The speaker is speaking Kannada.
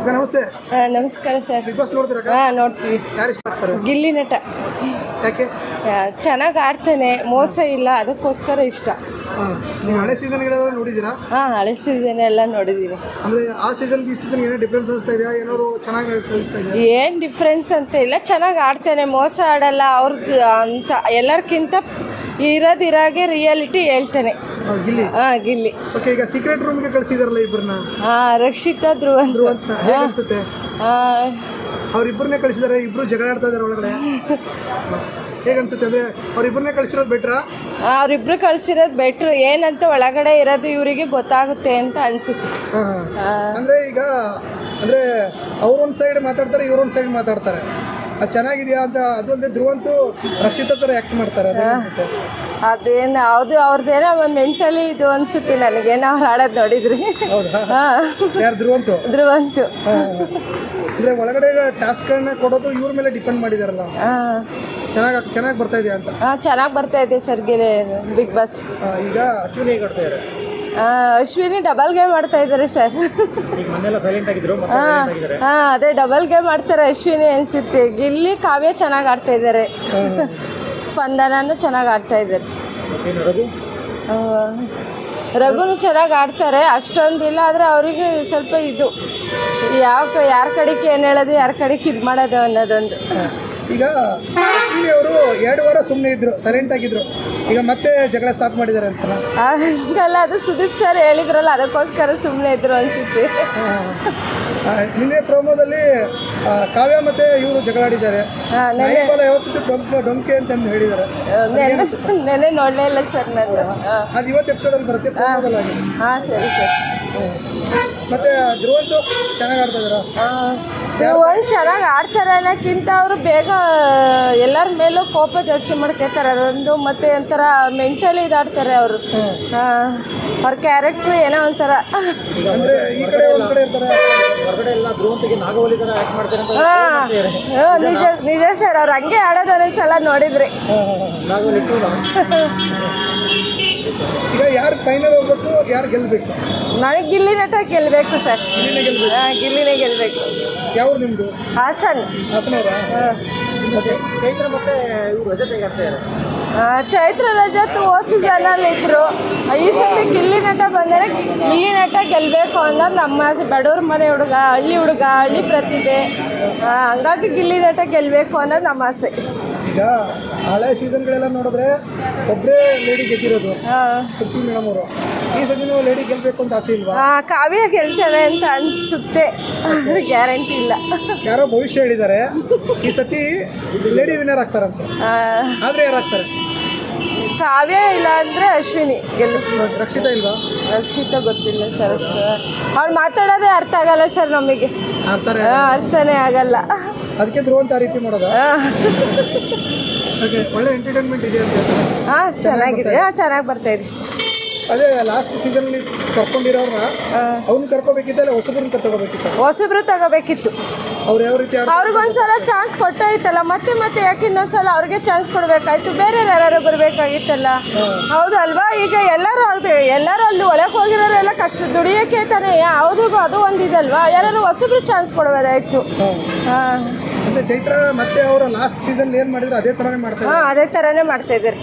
ನಮಸ್ತೆ. ನಮಸ್ಕಾರ ಸರ್. ಬಿಗ್ ಬಾಸ್ ನೋಡ್ತೀರಾ? ನೋಡ್ತೀವಿ. ಯಾರು ಇಷ್ಟ ಆಗ್ತಾರೆ? ಗಿಲ್ಲಿ ನಟ ಯಾಕೆ? ಚೆನ್ನಾಗಿ ಆಡ್ತಾನೆ, ಮೋಸ ಇಲ್ಲ, ಅದಕ್ಕೋಸ್ಕರ ಇಷ್ಟ. ನೀವು ಹಳೆ ಸೀಸನ್ಗಳೆಲ್ಲ ನೋಡಿದ್ದೀರಾ? ಹಳೆ ಸೀಸನ್ ಎಲ್ಲ ನೋಡಿದ್ದೀವಿ. ಅಂದರೆ ಆ ಸೀಸನ್ ಈ ಸೀಸನ್ ಏನೋ ಡಿಫ್ರೆನ್ಸ್ ಅನಿಸ್ತಾ ಇದೆಯಾ? ಏನಾದ್ರು ಚೆನ್ನಾಗಿ ಅನಿಸ್ತಾ ಇದೆಯಾ? ಏನು ಡಿಫ್ರೆನ್ಸ್ ಅಂತ ಇಲ್ಲ, ಚೆನ್ನಾಗಿ ಆಡ್ತಾನೆ, ಮೋಸ ಆಡಲ್ಲ ಅವ್ರದ್ದು ಅಂತ. ಎಲ್ಲರಿಗಿಂತ ಇರೋದಿರಾಗೆ ರಿಯಾಲಿಟಿ ಹೇಳ್ತಾನೆ ಗಿಲ್ಲಿ. ಗಿಲ್ಲಿ. ಓಕೆ, ಈಗ ಸೀಕ್ರೆಟ್ ರೂಮ್ಗೆ ಕಳಿಸಿದಾರಲ್ಲ ಇಬ್ಬರನ್ನ, ರಕ್ಷಿತಾ ಧ್ರುವಂತ್ ಅಂತ ಅನ್ಸುತ್ತೆ. ಅವ್ರಿಬ್ಬರನ್ನೇ ಕಳಿಸಿದಾರೆ, ಇಬ್ರು ಜಗಳ ಆಡ್ತಾ ಇದಾರೆ ಒಳಗಡೆ. ಹೇಗನ್ಸುತ್ತೆ? ಅಂದರೆ ಅವ್ರಿಬ್ಬರನ್ನೇ ಕಳಿಸಿರೋದು ಬೆಟ್ರಾ? ಅವರಿಬ್ರು ಕಳಿಸಿರೋದು ಬೆಟ್ರು. ಏನಂತ ಒಳಗಡೆ ಇರೋದು ಇವರಿಗೆ ಗೊತ್ತಾಗುತ್ತೆ ಅಂತ ಅನ್ಸುತ್ತೆ. ಅಂದರೆ ಈಗ ಅಂದರೆ ಅವ್ರೊಂದು ಸೈಡ್ ಮಾತಾಡ್ತಾರೆ, ಇವ್ರೊಂದು ಸೈಡ್ ಮಾತಾಡ್ತಾರೆ. ಅದು ಚೆನ್ನಾಗಿದೆಯಾ ಅಂತ. ಅದೊಂದೇ ಧ್ರುವಂತೂ ರಕ್ಷಿತ ಥರ ಆ್ಯಕ್ಟ್ ಮಾಡ್ತಾರೆ. ಅದೇನು ಹೌದು, ಅವ್ರದ್ದೇನೋ ಒಂದು ಮೆಂಟಲಿ ಇದು ಅನ್ಸುತ್ತೆ ನನಗೇನೋ ಅವ್ರು ಆಡೋದು ನೋಡಿದ್ರಿ. ಹೌದಾ? ಯಾರು? ಧ್ರುವಂತು. ಅಂದರೆ ಒಳಗಡೆ ಟಾಸ್ಕ್ಗಳನ್ನ ಕೊಡೋದು ಇವ್ರ ಮೇಲೆ ಡಿಪೆಂಡ್ ಮಾಡಿದಾರಲ್ಲ. ಚೆನ್ನಾಗಿ ಬರ್ತಾ ಇದೆಯಾ ಅಂತ? ಚೆನ್ನಾಗಿ ಬರ್ತಾ ಇದೆ ಸರ್ ಬಿಗ್ ಬಾಸ್. ಈಗ ಅಶ್ವಿನಿ ಕೊಡ್ತಾ ಇದ್ದಾರೆ. ಅಶ್ವಿನಿ ಡಬಲ್ ಗೇಮ್ ಮಾಡ್ತಾ ಇದ್ದಾರೆ ಸರ್. ಅದೇ ಡಬಲ್ ಗೇಮ್ ಮಾಡ್ತಾರೆ ಅಶ್ವಿನಿ ಅನಿಸುತ್ತೆ. ಗಿಲ್ಲಿ ಕಾವ್ಯ ಚೆನ್ನಾಗಿ ಆಡ್ತಾ ಇದ್ದಾರೆ, ಸ್ಪಂದನೂ ಚೆನ್ನಾಗಿ ಆಡ್ತಾ ಇದ್ದಾರೆ, ರಘುನು ಚೆನ್ನಾಗಿ ಆಡ್ತಾರೆ. ಅಷ್ಟೊಂದಿಲ್ಲ, ಆದರೆ ಅವರಿಗೆ ಸ್ವಲ್ಪ ಇದು ಯಾರ ಕಡೆಗೆ ಏನು ಹೇಳೋದು, ಯಾರ ಕಡೆಗೆ ಇದು ಮಾಡೋದು ಅನ್ನೋದೊಂದು. ಈಗ ಅಶ್ವಿನಿ ಅವರು 2 ವಾರ ಸುಮ್ಮನೆ ಇದ್ರು, ಸೈಲೆಂಟ್ ಆಗಿದ್ರು. ಈಗ ಮತ್ತೆ ಜಗಳ ಸ್ಟಾರ್ಟ್ ಮಾಡಿದ್ದಾರೆ ಅಂತ. ಹಂಗಲ್ಲ, ಅದು ಸುದೀಪ್ ಸರ್ ಹೇಳಿದ್ರಲ್ಲ, ಅದಕ್ಕೋಸ್ಕರ ಸುಮ್ಮನೆ ಇದ್ರು ಅನ್ಸುತ್ತೆ. ನಿನ್ನೆ ಪ್ರೋಮೋದಲ್ಲಿ ಕಾವ್ಯ ಮತ್ತೆ ಇವರು ಜಗಳಾಡಿದ್ದಾರೆ. ಯಾವತ್ತಿದ್ದು ಡೊಂಕೆ ಅಂತಂದು ಹೇಳಿದ್ದಾರೆ. ನೆನೆ ನೋಡಲೇ ಇಲ್ಲ ಸರ್ ನಾನು. ಅದು ಇವತ್ತು ಎಪಿಸೋಡಲ್ಲಿ ಬರುತ್ತೆ, ಪ್ರೋಮೋದಲ್ಲಿ. ಸರಿ ಸರ್. ಮತ್ತೆ ಧ್ರುವಂತು ಚೆನ್ನಾಗಿ ಆಡ್ತಾ ಇದ್ದಾರಾ? ಧ್ರುವಂತ್ ಚೆನ್ನಾಗಿ ಆಡ್ತಾರೆ ಅನ್ನೋಕ್ಕಿಂತ ಅವರು ಬೇಗ ಎಲ್ಲರ ಮೇಲೂ ಕೋಪ ಜಾಸ್ತಿ ಮಾಡ್ಕೊತಾರೆ. ಅದೊಂದು ಮತ್ತೆ ಒಂಥರ ಮೆಂಟಲಿ ಇದಾಡ್ತಾರೆ ಅವರು. ಅವ್ರ ಕ್ಯಾರೆಕ್ಟ್ರು ಏನೋ ಒಂಥರ. ಅಂದರೆ ಈ ಕಡೆ ಒಂದು ಕಡೆ ಇರ್ತಾರೆ. ನಿಜ ಸರ್, ಅವ್ರು ಹಂಗೆ ಆಡೋದು ಒಂದೊಂದ್ಸಲ ನೋಡಿದ್ರಿ. ಈಗ ಯಾರು ಫೈನಲ್ ಹೋಗ್ಬೇಕು, ಯಾರು ಗೆಲ್ಲಬೇಕು? ನನಗೆ ಗಿಲ್ಲಿ ನಟ ಗೆಲ್ಲಬೇಕು ಸರ್. ಗಿಲ್ಲಿನೇ ಗೆಲ್ಲಬೇಕು. ಯಾವ್ರು ನಿಮ್ಮದು? ಹಾಸನ್. ಹಾಸನವರಾ? ಚೈತ್ರ ಮತ್ತೆ ಇವರು ರಜತ್ ಹೇಗಾಡ್ತಾರೆ? ಚೈತ್ರ ರಜತ್ ಸೀಸನಲ್ಲಿ ಇದ್ರು. ಈ ಸತಿ ಗಿಲ್ಲಿ ನಟ ಬಂದರೆ ಗಿಲ್ಲಿ ನಟ ಗೆಲ್ಲಬೇಕು ಅನ್ನೋದು ನಮ್ಮ ಆಸೆ. ಬಡವ್ರ ಮನೆ ಹುಡುಗ, ಹಳ್ಳಿ ಪ್ರತಿಭೆ, ಹಂಗಾಗಿ ಗಿಲ್ಲಿ ನಟ ಗೆಲ್ಲಬೇಕು ಅನ್ನೋದು ನಮ್ಮ ಆಸೆ. ಈಗ ಹಳೆ ಸೀಸನ್ಗಳೆಲ್ಲ ನೋಡಿದ್ರೆ ಒಬ್ಬರೇ ಲೇಡಿ ಗೆದ್ದಿರೋದು, ಶಕ್ತಿ ಮೇಡಮ್ ಅವರು. ಈ ಸತಿ ನೀವು ಲೇಡಿ ಗೆಲ್ಲಬೇಕು ಅಂತ ಆಸೆ ಇಲ್ವಾ? ಕಾವ್ಯ ಗೆಲ್ತಾರೆ ಅಂತ ಅನಿಸುತ್ತೆ, ಗ್ಯಾರಂಟಿ ಇಲ್ಲ. ಯಾರೋ ಭವಿಷ್ಯ ಹೇಳಿದ್ದಾರೆ ಈ ಸತಿ ಲೇಡಿ ವಿನ್ನರ್ ಆಗ್ತಾರಂತೆ. ಆದರೆ ಯಾರಾಗ್ತಾರೆ? ಕಾವ್ಯ ಇಲ್ಲ ಅಂದರೆ ಅಶ್ವಿನಿ ಗೆಲ್ಲಿಸ್ಬೋದು. ರಕ್ಷಿತಾ ಇಲ್ವಾ? ರಕ್ಷಿತಾ ಗೊತ್ತಿಲ್ಲ ಸರ್. ಅವ್ರು ಮಾತಾಡೋದೇ ಅರ್ಥ ಆಗಲ್ಲ ಸರ್ ನಮಗೆ. ಅರ್ಥನೇ ಆಗಲ್ಲ. ಅದಕ್ಕೆ ಧ್ರುವಂತ ಆ ರೀತಿ ಮಾಡೋದು. ಒಳ್ಳೆ ಎಂಟರ್ಟೈನ್ಮೆಂಟ್ ಇದೆ ಅಂತ. ಚೆನ್ನಾಗಿದೆ, ಚೆನ್ನಾಗಿ ಬರ್ತಾ ಇದೆ. ಅದೇ ಲಾಸ್ಟ್ ಸೀಸನ್ಲಿ ಕರ್ಕೊಂಡಿರೋರ್ನ ಅವ್ನು ಕರ್ಕೋಬೇಕಿತ್ತಲ್ಲ, ಹೊಸಬ್ರನ್ನ ಕರ್ಕೋಬೇಕಿತ್ತು. ಹೊಸಬ್ರು ತಗೋಬೇಕಿತ್ತು. ಅವ್ರು ಯಾವ ರೀತಿ ಅವ್ರಿಗೊಂದ್ಸಲ ಚಾನ್ಸ್ ಕೊಟ್ಟಾಯ್ತಲ್ಲ, ಮತ್ತೆ ಯಾಕೆ ಇನ್ನೊಂದ್ಸಲ ಅವ್ರಿಗೆ ಚಾನ್ಸ್ ಕೊಡಬೇಕಾಯ್ತು. ಬೇರೆ ಯಾರು ಬರಬೇಕಾಗಿತ್ತಲ್ಲ. ಹೌದಲ್ವಾ? ಈಗ ಎಲ್ಲರೂ ಅಲ್ಲಿ ಒಳಗೆ ಹೋಗಿರೋರೆಲ್ಲ ಕಷ್ಟ ದುಡಿಯೋಕ್ಕೆ ತಾನೇ. ಅವ್ರಿಗೂ ಅದು ಒಂದಿದಲ್ವಾ, ಯಾರು ಹೊಸಬ್ರು ಚಾನ್ಸ್ ಕೊಡೋದಾಯ್ತು. ಅಂದ್ರೆ ಚೈತ್ರ ಮತ್ತೆ ಅವರ ಲಾಸ್ಟ್ ಸೀಸನ್ ಏನು ಮಾಡಿದ್ರು ಅದೇ ಥರನೇ ಮಾಡ್ತಾರೆ. ಅದೇ ಥರನೇ ಮಾಡ್ತಾ ಇದ್ದಾರೆ.